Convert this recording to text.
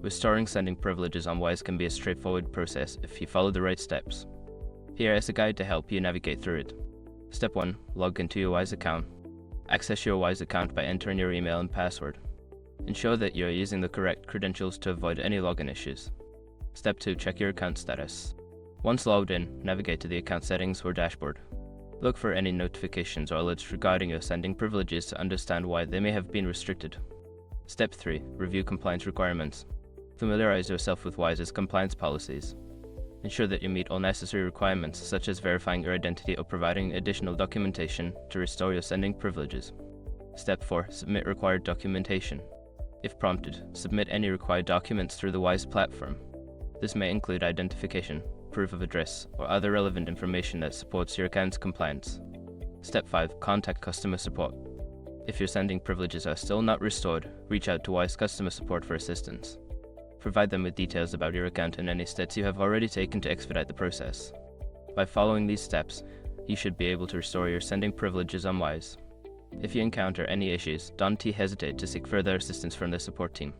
Restoring sending privileges on Wise can be a straightforward process if you follow the right steps. Here is a guide to help you navigate through it. Step 1. Log into your Wise account. Access your Wise account by entering your email and password. Ensure that you are using the correct credentials to avoid any login issues. Step 2. Check your account status. Once logged in, navigate to the account settings or dashboard. Look for any notifications or alerts regarding your sending privileges to understand why they may have been restricted. Step 3. Review compliance requirements. Familiarize yourself with Wise's compliance policies. Ensure that you meet all necessary requirements, such as verifying your identity or providing additional documentation to restore your sending privileges. Step 4. Submit required documentation. If prompted, submit any required documents through the Wise platform. This may include identification, proof of address, or other relevant information that supports your account's compliance. Step 5. Contact customer support. If your sending privileges are still not restored, reach out to Wise customer support for assistance. Provide them with details about your account and any steps you have already taken to expedite the process. By following these steps, you should be able to restore your sending privileges on Wise. If you encounter any issues, don't hesitate to seek further assistance from the support team.